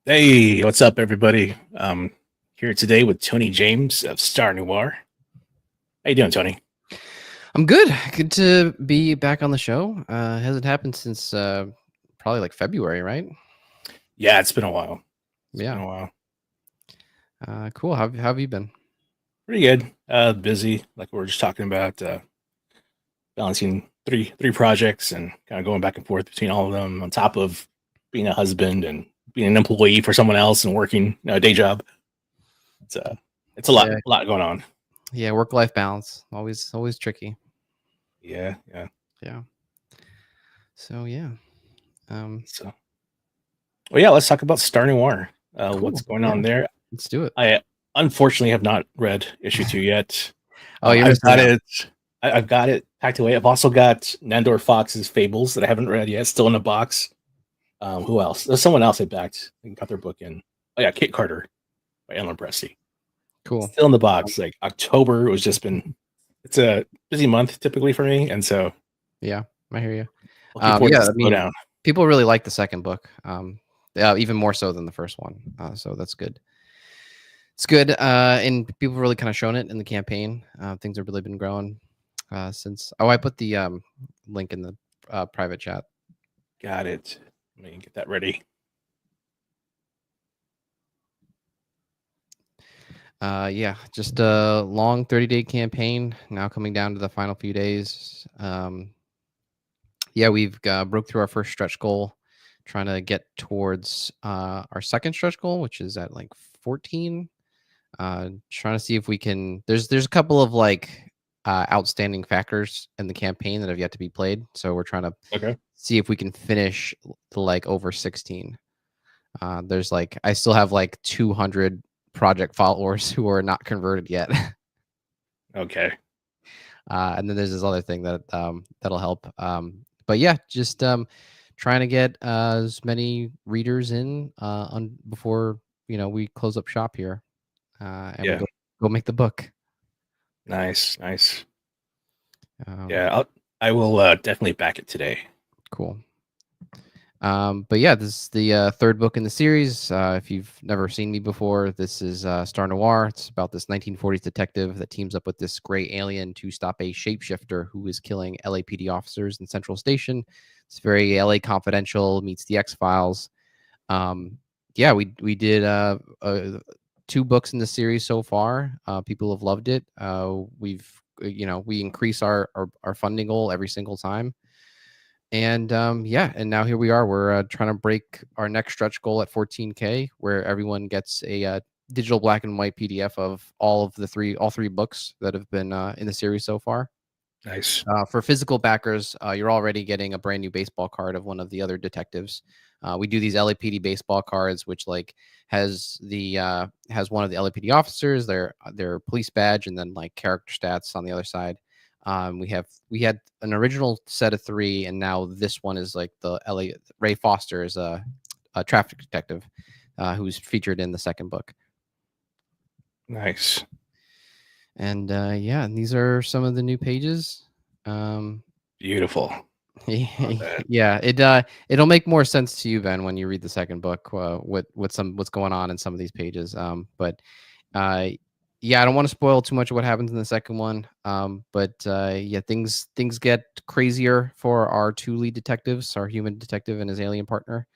Hey, what's up, everybody? Here today with Tony James of Star Noir. How you doing, Tony? I'm good. Good to be back on the show. Hasn't happened since probably like February, right? Yeah, it's been a while. It's been Yeah. a while. Cool. How have you been? Pretty good. Busy, like we were just talking about, balancing three projects and kind of going back and forth between all of them, on top of being a husband and being an employee for someone else and working a day job. It's it's a Yeah. lot going on. Yeah. Work-life balance. Always tricky. Yeah, yeah. Yeah. So yeah. Um, So, well, yeah. Let's talk about Star Noir. What's cool. going Yeah. on there? Let's do it. I unfortunately have not read issue 2 yet. Oh, you're I've missing got out. it. I've got it packed away. I've also got Nandor Fox's Fables that I haven't read yet, still in the box. Who else? There's someone else I backed and got their book in. Oh yeah, Kate Carter by Ellen Pressey. Cool. Still in the box. Like October was just been. It's a busy month typically for me, and so Yeah, I hear you. looking forward to Yeah, the I mean, slowdown. people really like the second book. Yeah, even more so than the first one. So that's good. It's good. And people have really kind of shown it in the campaign. Things have really been growing since. Oh, I put the link in the private chat. Got it. Let me get that ready. Yeah, just a long 30-day campaign. Now coming down to the final few days. Yeah, we've broke through our first stretch goal, trying to get towards our second stretch goal, which is at like 14. Trying to see if we can. There's a couple of like outstanding factors in the campaign that have yet to be played, so we're trying to Okay. see if we can finish like over 16. There's like I still have like 200 project followers who are not converted yet. Okay. And then there's this other thing that that'll help. But yeah, just trying to get as many readers in before we close up shop here, and we Yeah. go make the book. Nice. Nice. Um, Yeah. I will definitely back it today. cool. But yeah, this is the third book in the series. If you've never seen me before, this is Star Noir. It's about this 1940s detective that teams up with this gray alien to stop a shapeshifter who is killing LAPD officers in Central Station. It's very LA Confidential meets the X Files. Yeah, we did two books in the series so far. People have loved it. We increase our funding goal every single time. And yeah, and now here we are. We're trying to break our next stretch goal at 14K, where everyone gets a digital black and white PDF of all three books that have been in the series so far. Nice. For physical backers, you're already getting a brand new baseball card of one of the other detectives. We do these LAPD baseball cards, which like has one of the LAPD officers, their police badge, and then like character stats on the other side. We had an original set of three, and now this one is like the LA Ray Foster is a traffic detective who's featured in the second book. Nice. And yeah, and these are some of the new pages. Beautiful. Love that. Yeah, it'll make more sense to you, Ben, when you read the second book. What's going on in some of these pages. But uh, yeah, I don't want to spoil too much of what happens in the second one. But yeah, things get crazier for our two lead detectives, our human detective and his alien partner.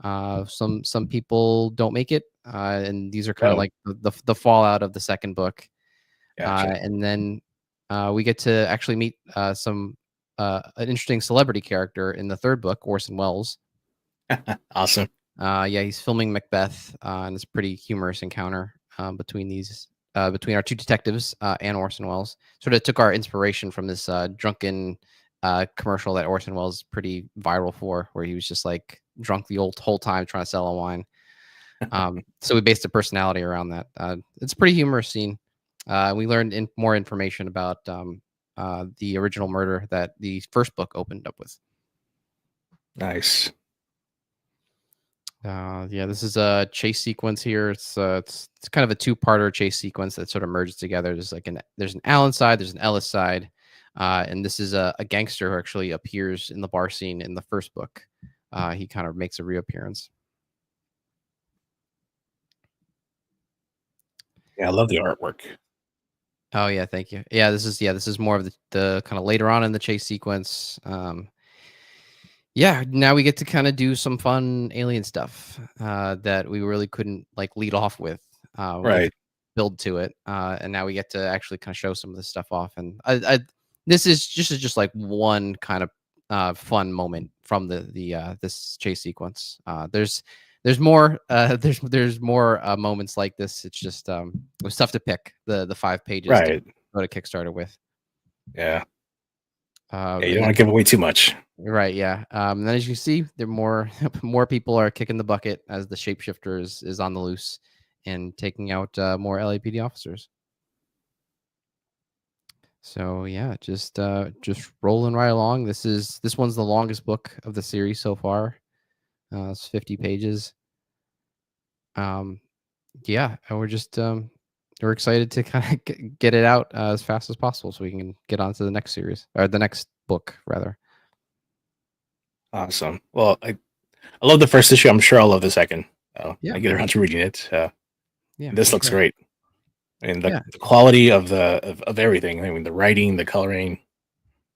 Some people don't make it, and these are kind of Oh, like the fallout of the second book. gotcha. And then we get to actually meet an interesting celebrity character in the third book, Orson Welles. Awesome. Yeah, he's filming Macbeth, and it's a pretty humorous encounter between our two detectives and Orson Welles. Sort of took our inspiration from this drunken commercial that Orson Welles is pretty viral for, where he was just like drunk the whole time trying to sell a wine. So we based the personality around that. It's a pretty humorous scene. We learned more information about the original murder that the first book opened up with. Nice. Yeah, this is a chase sequence here. It's kind of a two-parter chase sequence that sort of merges together. There's an Allen side, there's an Ellis side, and this is a gangster who actually appears in the bar scene in the first book. He kind of makes a reappearance. Yeah, I love the artwork. Oh yeah, thank you. Yeah, this is more of the kind of later on in the chase sequence. Yeah, now we get to kind of do some fun alien stuff that we really couldn't like lead off with. We get to Right. build to it, and now we get to actually kind of show some of this stuff off. And this is just like one kind of fun moment from the this chase sequence. There's more there's more moments like this. It's just it was tough to pick the 5 pages to Right. go to Kickstarter with. Yeah. Yeah, you And don't then want to give away too much. right, yeah. And then as you see, there more more people are kicking the bucket as the shapeshifter is on the loose and taking out more LAPD officers. So yeah, just rolling right along. This one's the longest book of the series so far. It's 50 pages. Yeah, and we're excited to kind of get it out as fast as possible so we can get on to the next series or the next book rather. Awesome. Well, I love the first issue. I'm sure I'll love the second. Yeah, I get around to reading it. yeah, This for looks sure. great. And Yeah, the quality of of everything. I mean, the writing, the coloring,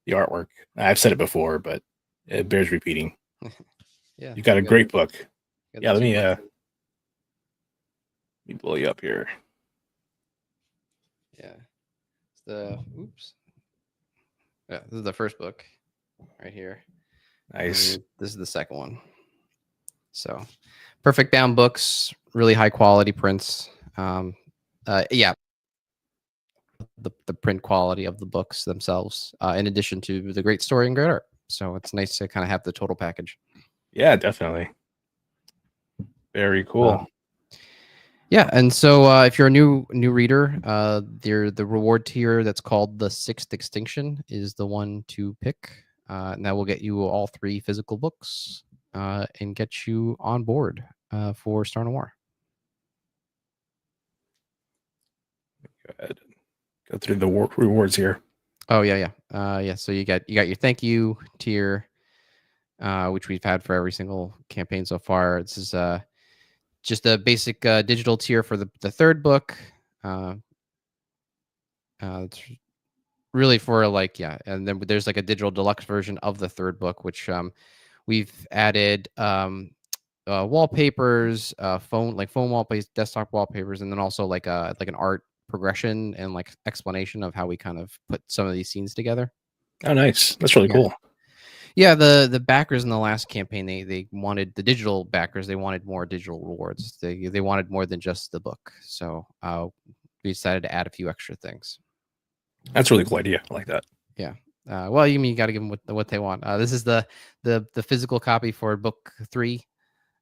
the artwork. I've said it before, but it bears repeating. yeah. You got a We got great book. got Yeah, the two let books. me blow you up here. Yeah. It's the oops. Yeah, this is the first book right here. Nice. And this is the second one. So, perfect bound books, really high quality prints. Yeah, the print quality of the books themselves, in addition to the great story and great art. So it's nice to kind of have the total package. Yeah, definitely. Very cool. Yeah, and so if you're a new reader, the reward tier that's called the Sixth Extinction is the one to pick, and that will get you all 3 physical books and get you on board for Star Noir. Go ahead. Go through the rewards here. Oh yeah. Yeah. So you got your thank you tier, which we've had for every single campaign so far. This is just a basic digital tier for the third book. It's really for like and then there's like a digital deluxe version of the third book, which we've added wallpapers, phone wallpapers, desktop wallpapers, and then also like an art progression and like explanation of how we kind of put some of these scenes together. Oh, nice. That's really Yeah. cool. Yeah, the backers in the last campaign, they wanted the digital backers. They wanted more digital rewards. They wanted more than just the book. So we decided to add a few extra things. That's a really cool idea. I like that. Yeah. Well, you got to give them what they want. This is the physical copy for book 3.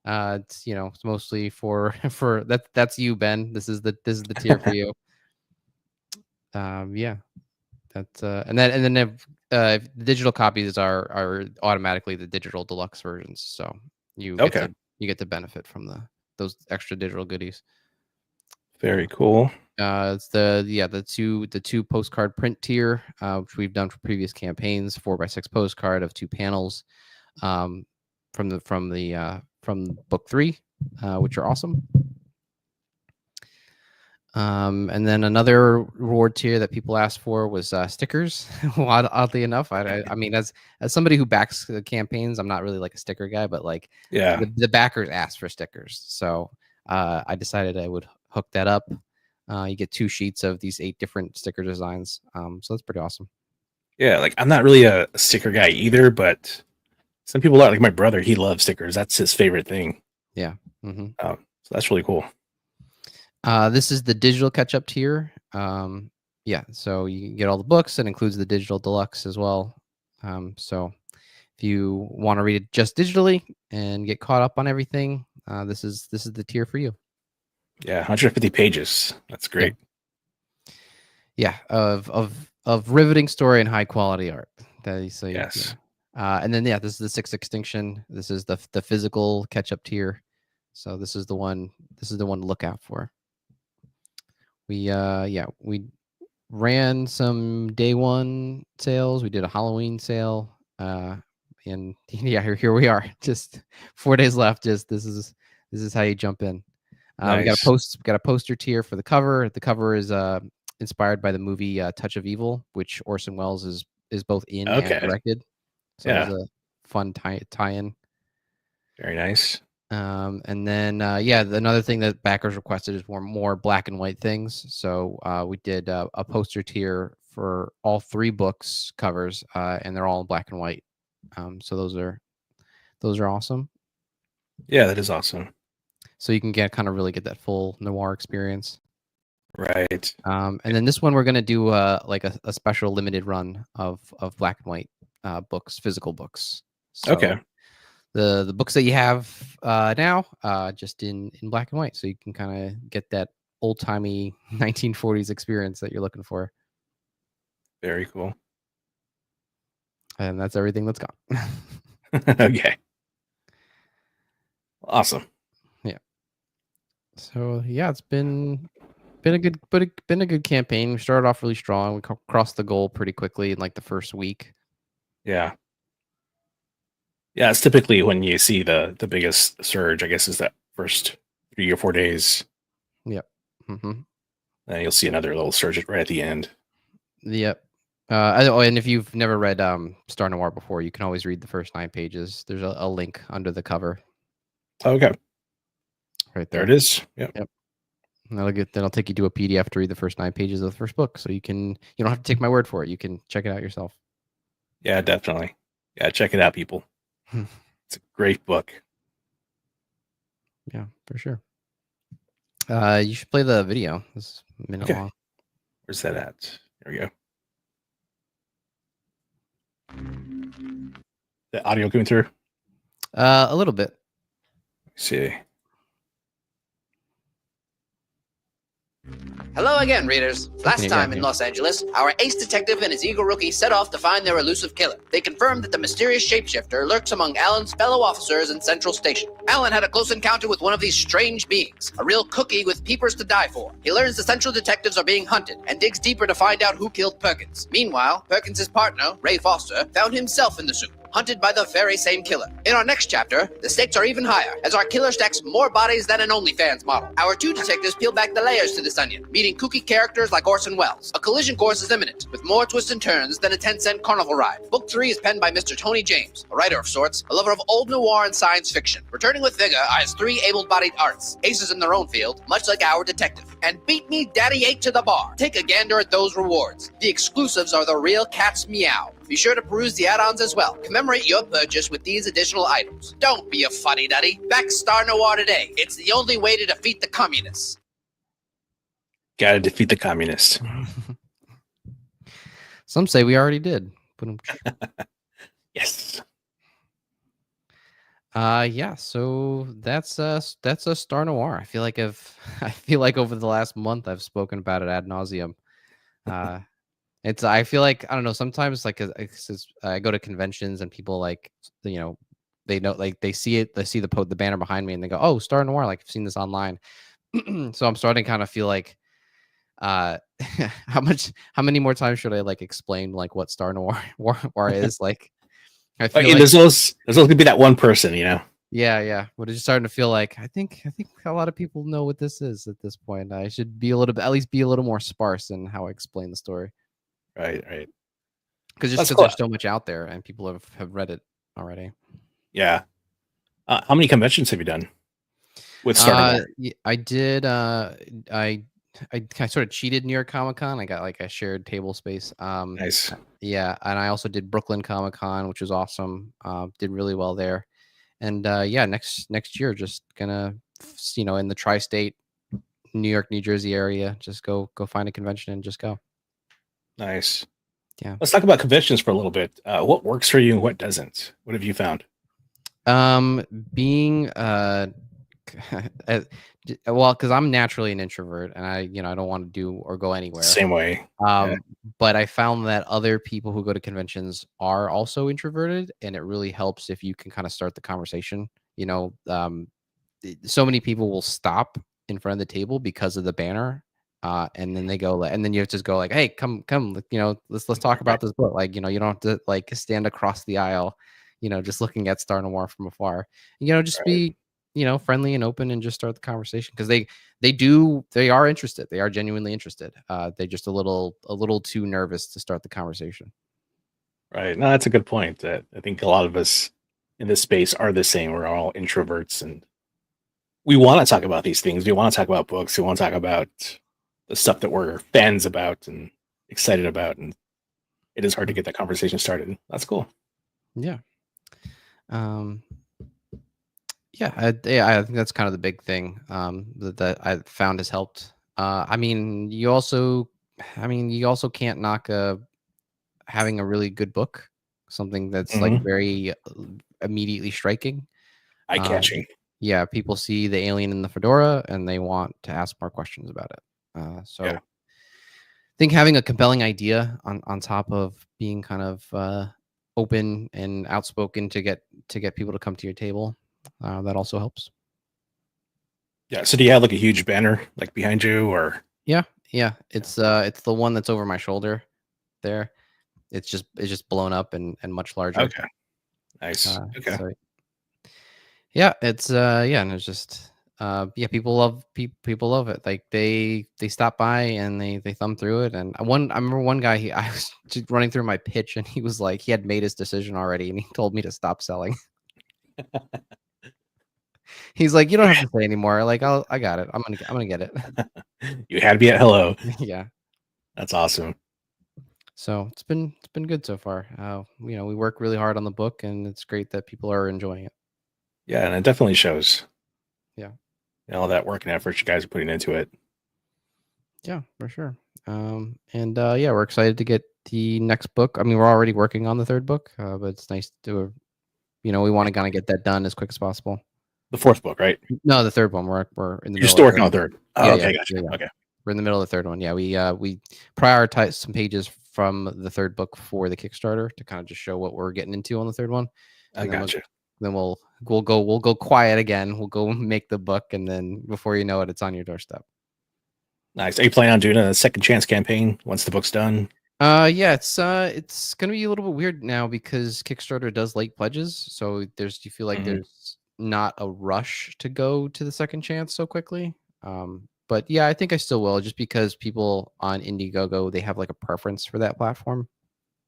It's it's mostly for that's you, Ben. This is the tier for you. Yeah. That's and then the digital copies are automatically the digital deluxe versions. So you Okay. get to benefit from those extra digital goodies. Very cool. It's the two postcard print tier, which we've done for previous campaigns, 4x6 postcard of 2 panels, from book 3, which are awesome. And then another reward tier that people asked for was stickers. Oddly enough, I mean, as somebody who backs the campaigns, I'm not really like a sticker guy, but like Yeah. the backers asked for stickers, so I decided I would hook that up. You get 2 sheets of these 8 different sticker designs, so that's pretty awesome. Yeah. Like, I'm not really a sticker guy either, but some people are. Like my brother, he loves stickers. That's his favorite thing. Yeah. Mm-hmm. So that's really cool. This is the digital catch-up tier. Yeah, so you can get all the books. It includes the digital deluxe as well. So if you want to read it just digitally and get caught up on everything, this is the tier for you. Yeah, 150 pages. That's great. Yeah, of riveting story and high quality art. Yes. And then this is the Sixth Extinction. This is the physical catch-up tier. So this is the one to look out for. We ran some day 1 sales. We did a Halloween sale, and yeah, here we are. Just 4 days left. Just this is how you jump in. We got Nice. a poster tier for the cover. The cover is inspired by the movie Touch of Evil, which Orson Welles is both in and Okay. directed. So it was Yeah. a fun tie-in. Very nice. And then another thing that backers requested is more black and white things. So we did a poster tier for all 3 books covers, and they're all in black and white. So those are awesome. Yeah, that is awesome. So you can really get that full noir experience. Right. And then this one we're gonna do like a special limited run of black and white books, physical books. So Okay. the books that you have now just in black and white, so you can kind of get that old timey 1940s experience that you're looking for. Very cool. And that's everything that's gone. Okay. Awesome. Yeah. So yeah, it's been a good campaign. We started off really strong. We crossed the goal pretty quickly in like the first week. Yeah. Yeah, it's typically when you see the biggest surge, I guess, is that first 3 or 4 days. Yep. Mm-hmm. Then you'll see another little surge right at the end. Yep. And if you've never read Star Noir before, you can always read the first 9 pages. There's a link under the cover. Okay. Right There there. it is. Yep. And that'll take you to a PDF to read the first 9 pages of the first book. So you don't have to take my word for it. You can check it out yourself. Yeah, definitely. Yeah, check it out, people. It's a great book. Yeah, for sure. You should play the video. It's a minute long. Where's that at? There we go. The audio coming through? A little bit. Let's see. Hello again, readers. Last you time got in here? Los Angeles, our ace detective and his eagle rookie set off to find their elusive killer. They confirmed that the mysterious shapeshifter lurks among Alan's fellow officers in Central Station. Alan had a close encounter with one of these strange beings, a real cookie with peepers to die for. He learns the Central detectives are being hunted and digs deeper to find out who killed Perkins. Meanwhile, Perkins' partner, Ray Foster, found himself in the soup, hunted by the very same killer. In our next chapter, the stakes are even higher, as our killer stacks more bodies than an OnlyFans model. Our 2 detectives peel back the layers to this onion, meeting kooky characters like Orson Welles. A collision course is imminent, with more twists and turns than a 10-cent carnival ride. Book 3 is penned by Mr. Tony James, a writer of sorts, a lover of old noir and science fiction. Returning with vigor are his 3 able-bodied artists, aces in their own field, much like our detective. And beat me Daddy 8 to the bar. Take a gander at those rewards. The exclusives are the real cat's meow. Be sure to peruse the add-ons as well. Commemorate your purchase with these additional items. Don't be a fuddy-duddy. Back Star Noir today. It's the only way to defeat the communists. Gotta defeat the communists. Some say we already did. Yes. Yeah, so that's a Star Noir. I feel like over the last month I've spoken about it ad nauseum. I feel like, I don't know, sometimes like I go to conventions and people like, they know, like they see the banner behind me and they go, "Oh, Star Noir, like I've seen this online." So I'm starting to kind of feel like how many more times should I like explain like what Star Noir is? Like I feel like there's always gonna be that one person, yeah, but it's starting to feel like I think a lot of people know what this is at this point. I should be at least be a little more sparse in how I explain the story. Right. Because That's there's so much out there and people have read it already. Yeah. How many conventions have you done with Star Noir? I did. I sort of cheated New York Comic Con. I got like a shared table space. Nice. Yeah, and I also did Brooklyn Comic Con, which was awesome. Did really well there. And yeah, next year, just gonna in the tri-state, New York, New Jersey area, just go find a convention and just go. Nice. Yeah. Let's talk about conventions for a little bit. What works for you and what doesn't? What have you found? Being well, because I'm naturally an introvert and I don't want to do or go anywhere. Same way. But I found that other people who go to conventions are also introverted, and it really helps if you can kind of start the conversation. So many people will stop in front of the table because of the banner. And then they go, and then you have to just go like, "Hey, come, let's talk about this book." Like, you don't have to like stand across the aisle, just looking at Star Noir from afar. Just be friendly and open and just start the conversation, because they are interested. They are genuinely interested. They're just a little too nervous to start the conversation. Right. No, that's a good point. I think a lot of us in this space are the same. We're all introverts, and we want to talk about these things. We want to talk about books. We want to talk about the stuff that we're fans about and excited about. And it is hard to get that conversation started. That's cool. Yeah. I think that's kind of the big thing that I found has helped. You also can't knock having a really good book, something that's like Mhm. very immediately striking. Eye catching. Yeah, people see the alien in the fedora and they want to ask more questions about it. So Yeah. I think having a compelling idea on top of being kind of open and outspoken to get people to come to your table, that also helps. Yeah. So do you have like a huge banner like behind you, or? Yeah, it's the one that's over my shoulder there. It's just blown up and much larger. Okay. Nice. Okay. So yeah, and it's just people love it. Like they stop by and they thumb through it. And I remember one guy, I was just running through my pitch and he was like, he had made his decision already and he told me to stop selling. He's like, you don't have to say anymore. Like I got it. I'm gonna get it. You had me at hello. Yeah. That's awesome. So it's been good so far. We work really hard on the book and it's great that people are enjoying it. Yeah, and it definitely shows. Yeah. All that work and effort you guys are putting into it. Yeah, for sure. We're excited to get the next book. I mean, we're already working on the third book, but it's nice to, we want to kind of get that done as quick as possible. The fourth book, right? No, the third one. We're in the You're still working on the third. Oh, Yeah, okay, gotcha. yeah. Okay. We're in the middle of the third one. Yeah, we prioritized some pages from the third book for the Kickstarter to kind of just show what we're getting into on the third one. I gotcha. Then we'll go quiet again. We'll go make the book, and then before you know it, it's on your doorstep. Nice. Are you planning on doing a second chance campaign once the book's done? Yeah, it's gonna be a little bit weird now because Kickstarter does late pledges, so you feel like there's not a rush to go to the second chance so quickly. But yeah, I think I still will, just because people on Indiegogo, they have like a preference for that platform.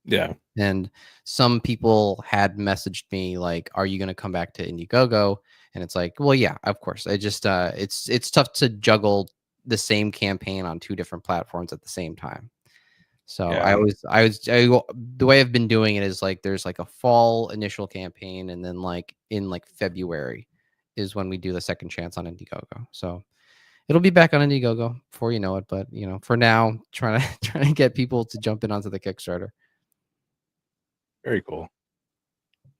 Yeah. And some people had messaged me like, "Are you going to come back to Indiegogo?" And it's like, well, yeah, of course. I just it's tough to juggle the same campaign on two different platforms at the same time. So Yeah. the way I've been doing it is like there's like a fall initial campaign, and then like in like February is when we do the second chance on Indiegogo. So it'll be back on Indiegogo before you know it. But for now, trying to get people to jump in onto the Kickstarter. Very cool.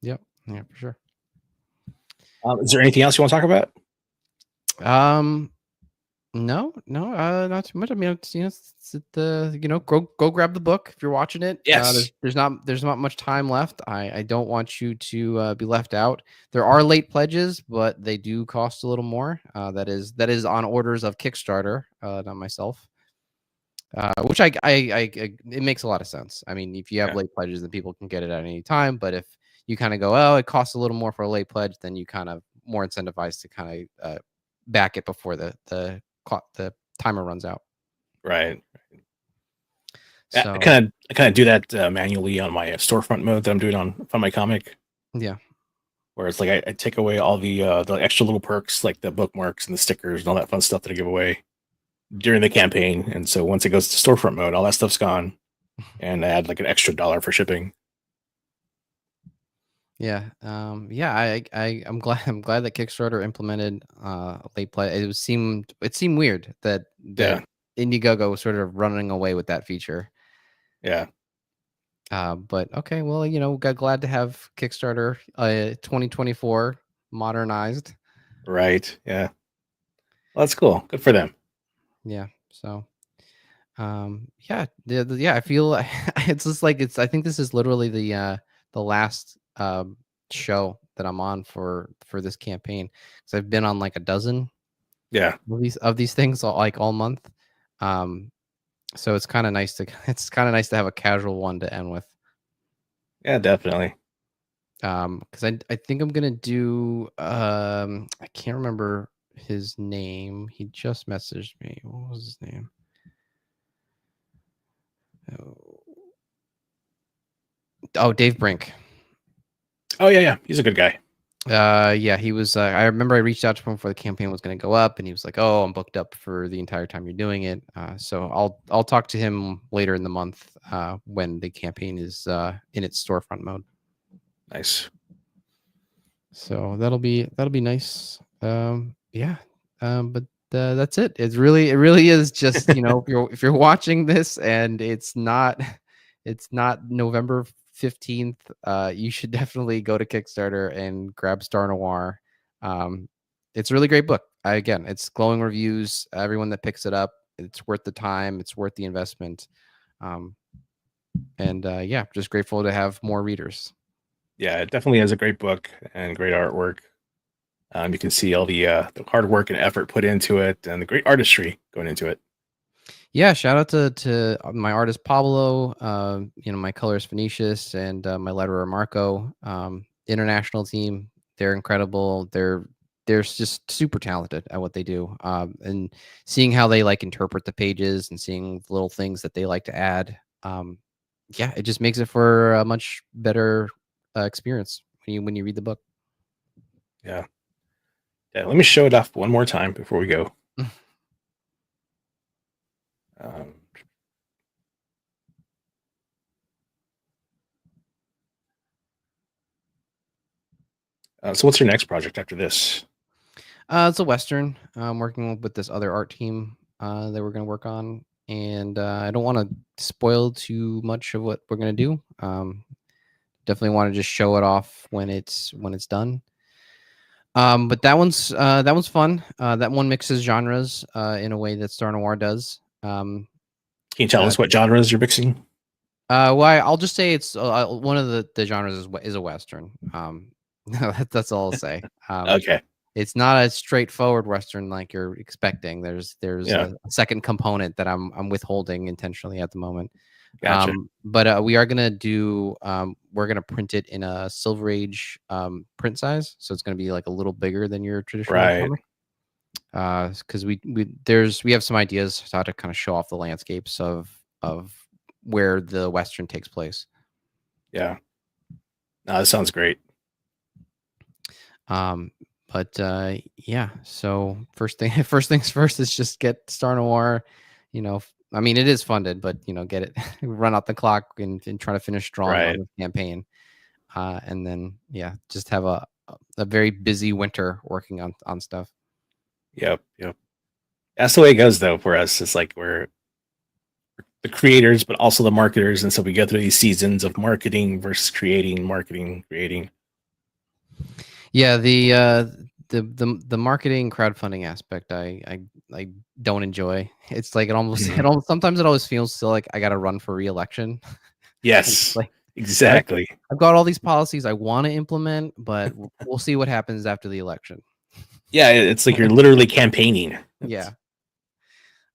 Yep. Yeah, for sure. Is there anything else you want to talk about? No, not too much. I mean, go grab the book if you're watching it. Yes. There's not much time left. I don't want you to be left out. There are late pledges, but they do cost a little more. That is on orders of Kickstarter, not myself. Which it makes a lot of sense. I mean, if you have late pledges, then people can get it at any time. But if you kind of go, oh, it costs a little more for a late pledge, then you kind of more incentivized to kind of back it before the timer runs out. Right. So I kind of do that manually on my storefront mode that I'm doing on my comic. Yeah. Where it's like I take away all the extra little perks, like the bookmarks and the stickers and all that fun stuff that I give away during the campaign. And so once it goes to storefront mode, all that stuff's gone, and I add like an extra $1 for shipping. Yeah. I'm glad that Kickstarter implemented late pledge. It seemed weird that Indiegogo was sort of running away with that feature. Yeah. But okay, well, got glad to have Kickstarter 2024 modernized. Right. Yeah. Well, that's cool. Good for them. Yeah. So I feel it's just like I think this is literally the last show that I'm on for this campaign, because I've been on like a dozen of these things all month. So it's kind of nice to have a casual one to end with. Yeah, definitely. Because I think I'm gonna do I can't remember his name. He just messaged me. What was his name? Oh, Dave Brink. Oh yeah, he's a good guy. Yeah, he was. I remember I reached out to him before the campaign was going to go up, and he was like, "Oh, I'm booked up for the entire time you're doing it." So I'll talk to him later in the month when the campaign is in its storefront mode. Nice. So that'll be nice. Yeah. But that's it. It really is just if you're watching this and it's not November 15th, you should definitely go to Kickstarter and grab Star Noir. It's a really great book. Again, it's glowing reviews. Everyone that picks it up, it's worth the time. It's worth the investment. And yeah, just grateful to have more readers. Yeah, it definitely has a great book and great artwork. You can see all the hard work and effort put into it, and the great artistry going into it. Yeah, shout out to my artist Pablo, my colorist Phoenicius, and my letterer Marco. International team, they're incredible. They're just super talented at what they do. And seeing how they like interpret the pages and seeing the little things that they like to add, yeah, it just makes it for a much better experience when you read the book. Yeah. Yeah, let me show it off one more time before we go. So what's your next project after this? It's a Western. I'm working with this other art team that we're going to work on. And I don't want to spoil too much of what we're going to do. Definitely want to just show it off when it's done. But that one's fun. That one mixes genres in a way that Star Noir does. Can you tell us what genres you're mixing? Well, I'll just say it's one of the genres is a Western. That's all I'll say. Okay. It's not a straightforward Western like you're expecting. There's a second component that I'm withholding intentionally at the moment. Gotcha. But we are gonna do. We're gonna print it in a Silver Age print size, so it's gonna be like a little bigger than your traditional comic. Because we have some ideas how to kind of show off the landscapes of where the Western takes place. Yeah. No, that sounds great. But yeah, so first things first is just get Star Noir. I mean, it is funded, but get it, run out the clock and try to finish strong on the campaign. And then just have a very busy winter working on stuff. Yep. That's the way it goes though for us. It's like we're the creators, but also the marketers, and so we go through these seasons of marketing versus creating. Yeah, the marketing crowdfunding aspect I don't enjoy. It's like sometimes it always feels still like I got to run for re-election. Yes, exactly. I've got all these policies I want to implement, but we'll see what happens after the election. Yeah, it's like you're literally campaigning. Yeah.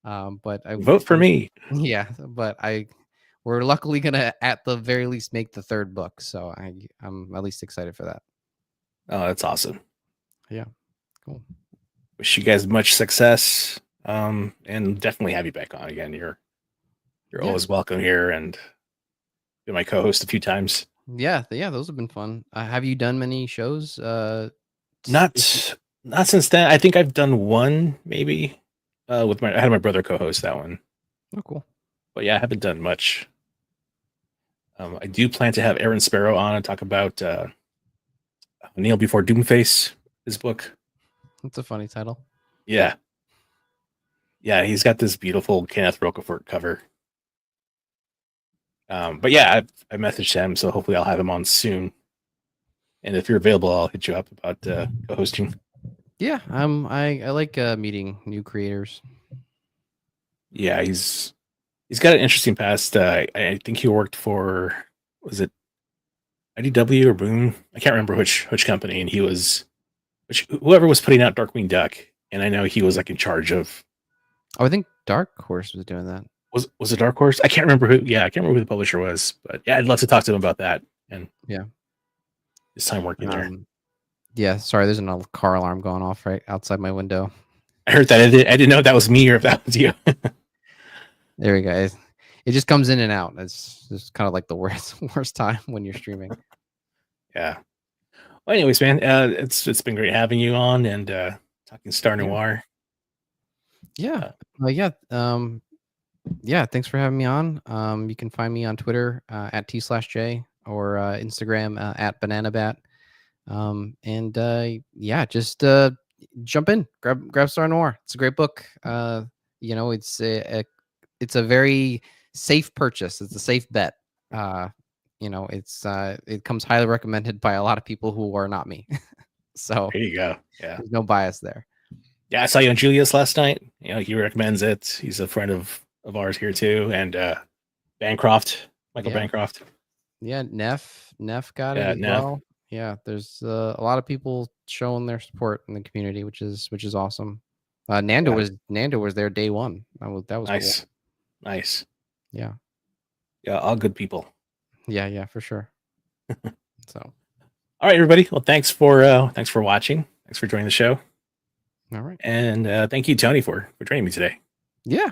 But I vote for me. Yeah, but we're luckily gonna at the very least make the third book, so I'm at least excited for that. Oh, that's awesome. Yeah, cool. Wish you guys much success, and definitely have you back on again. You're always welcome here, and been my co-host a few times. Yeah, those have been fun. Have you done many shows? Not since then. I think I've done one maybe. I had my brother co-host that one. Oh, cool. But yeah, I haven't done much. I do plan to have Aaron Sparrow on and talk about Kneel Before Doomface, his book. That's a funny title. Yeah, he's got this beautiful Kenneth Rocafort cover. But yeah, I messaged him, so hopefully I'll have him on soon. And if you're available, I'll hit you up about co-hosting. Yeah, I like meeting new creators. Yeah, he's got an interesting past. I think he worked for, was it IDW or Boom? I can't remember which company, and whoever was putting out Darkwing Duck, and I know he was like in charge of. Oh, I think Dark Horse was doing that. Was it Dark Horse? I can't remember who. Yeah, I can't remember who the publisher was, but yeah, I'd love to talk to him about that. And yeah, this time working there. Yeah, sorry, there's a car alarm going off right outside my window. I heard that. I didn't know if that was me or if that was you. There we go. It just comes in and out. It's just kind of like the worst time when you're streaming. Yeah. Well, anyways, man, it's been great having you on and talking Star Noir. Yeah. Yeah. Thanks for having me on. You can find me on Twitter at T/J or Instagram at BananaBat. Just jump in, grab Star Noir. It's a great book. It's a very safe purchase. It's a safe bet. It comes highly recommended by a lot of people who are not me. So there you go. Yeah, there's no bias there. Yeah, I saw you on Julius last night. He recommends it. He's a friend of ours here too, and Bancroft, Michael Bancroft. Yeah, Neff got it as well. Yeah, there's a lot of people showing their support in the community, which is awesome. Nando was there day one. That was nice. Cool. Nice. Yeah, all good people. Yeah, for sure. So, all right, everybody. Well, thanks for watching. Thanks for joining the show. All right, and thank you, Tony, for joining me today. Yeah.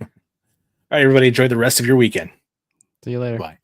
All right, everybody. Enjoy the rest of your weekend. See you later. Bye.